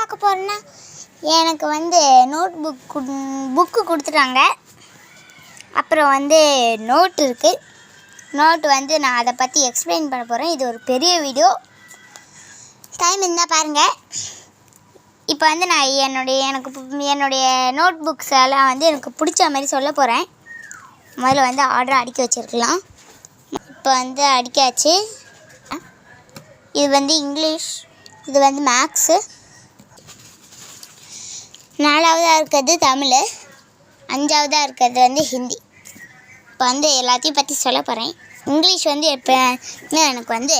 பார்க்க போகிறேன்னா எனக்கு வந்து புக்கு கொடுத்துட்டாங்க. அப்புறம் வந்து நோட் இருக்குது. நோட்டு வந்து நான் அதை பற்றி எக்ஸ்பிளைன் பண்ண போகிறேன். இது ஒரு பெரிய வீடியோ. டைம் இருந்தால் பாருங்கள். இப்போ வந்து நான் என்னுடைய நோட் புக்ஸ் எல்லாம் வந்து எனக்கு பிடிச்ச மாதிரி சொல்ல போகிறேன். முதல்ல வந்து ஆர்டர் அடிக்க வச்சுருக்கலாம். இப்போ வந்து அடிக்காச்சு. இது வந்து இங்கிலீஷ், இது வந்து மேக்ஸு, 4வதாக இருக்கிறது தமிழ், 5வதாக இருக்கிறது வந்து ஹிந்தி. இப்போ வந்து எல்லாத்தையும் பற்றி சொல்ல போகிறேன். இங்கிலீஷ் வந்து எப்போ எனக்கு வந்து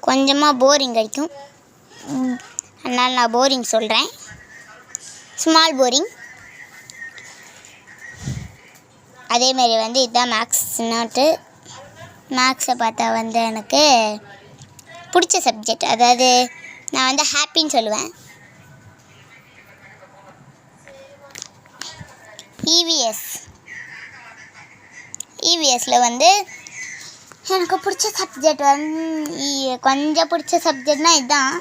கொஞ்சமாக போரிங் அடிக்கும். அதனால் நான் போரிங் சொல்கிறேன். Small boring. அதேமாரி வந்து இதுதான் மேக்ஸ் நோட்டு. மேக்ஸை பார்த்தா வந்து எனக்கு பிடிச்ச சப்ஜெக்ட், அதாவது நான் வந்து ஹாப்பின்னு சொல்லுவேன். இவிஎஸ்சில் வந்து எனக்கு பிடிச்ச சப்ஜெக்ட் வந்து கொஞ்சம் பிடிச்ச சப்ஜெக்ட்னால் இதுதான்.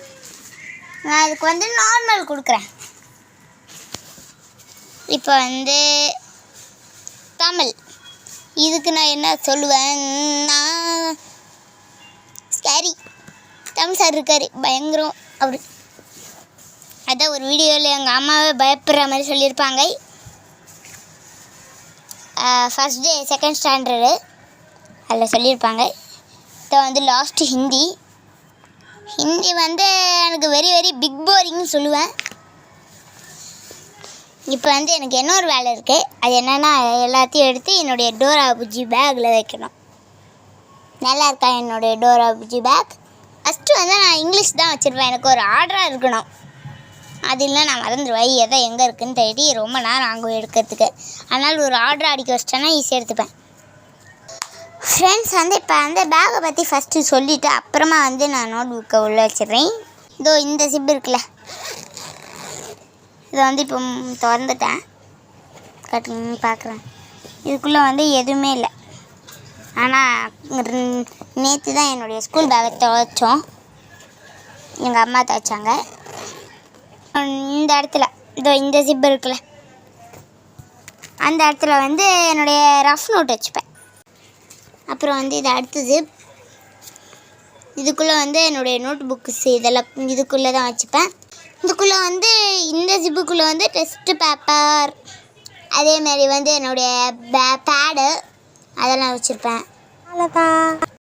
நான் அதுக்கு வந்து நார்மல் கொடுக்குறேன். இப்போ வந்து தமிழ், இதுக்கு நான் என்ன சொல்லுவேன்னா ஸ்கேரி. தமிழ் சார் இருக்கார், பயங்கரம் அவர். அதான் ஒரு வீடியோவில் எங்கள் அம்மாவே பயப்படுற மாதிரி சொல்லியிருப்பாங்க. ஃபஸ்ட் டே செகண்ட் ஸ்டாண்டர்டு அதில் சொல்லியிருப்பாங்க. இதை வந்து லாஸ்ட்டு ஹிந்தி வந்து எனக்கு வெரி வெரி பிக் போரிங்னு சொல்லுவேன். இப்போ வந்து எனக்கு இன்னொரு வேலை இருக்குது. அது என்னென்னா எல்லாத்தையும் எடுத்து என்னுடைய டோரா புஜ்ஜி பேக்கில் வைக்கணும். நல்லா இருக்கா என்னுடைய டோரா புஜ்ஜி பேக்? ஃபஸ்ட்டு வந்து நான் இங்கிலீஷ் தான் வச்சுருப்பேன். எனக்கு ஒரு ஆர்டராக இருக்கணும். அது இல்லை நான் மறந்துடுவேன் எதை எங்கே இருக்குதுன்னு தேடி ரொம்ப நேரம் ஆகும் எடுக்கிறதுக்கு. அதனால் ஒரு ஆர்டர் அடிக்க வச்சிட்டேன்னா ஈஸியாக எடுத்துப்பேன். ஃப்ரெண்ட்ஸ் வந்து இப்போ அந்த பேக்கை பற்றி ஃபஸ்ட்டு சொல்லிவிட்டு அப்புறமா வந்து நான் நோட் புக்கை உள்ளே வச்சிடுறேன். இதோ இந்த சிப் இருக்குல்ல, இதை வந்து இப்போ திறந்துட்டேன். கட்டுன்னு பார்க்குறேன். இதுக்குள்ளே வந்து எதுவுமே இல்லை. ஆனால் நேற்று தான் என்னுடைய ஸ்கூல் பேக்கை துவைச்சோம். எங்கள் அம்மா துவைச்சாங்க. இந்த இடத்துல இதோ இந்த சிப் இருக்குல்ல, அந்த இடத்துல வந்து என்னுடைய ரஃப் நோட் வச்சுப்பேன். அப்புறம் வந்து இது அடுத்தது, இதுக்குள்ளே வந்து என்னுடைய நோட் புக்ஸ் இதெல்லாம் இதுக்குள்ளே தான் வச்சுப்பேன். இதுக்குள்ளே வந்து இந்த ஜிப்புக்குள்ளே வந்து டெஸ்ட்டு பேப்பர், அதேமாரி வந்து என்னுடைய பேடு அதெல்லாம் வச்சுருப்பேன். அவ்வளோதான்.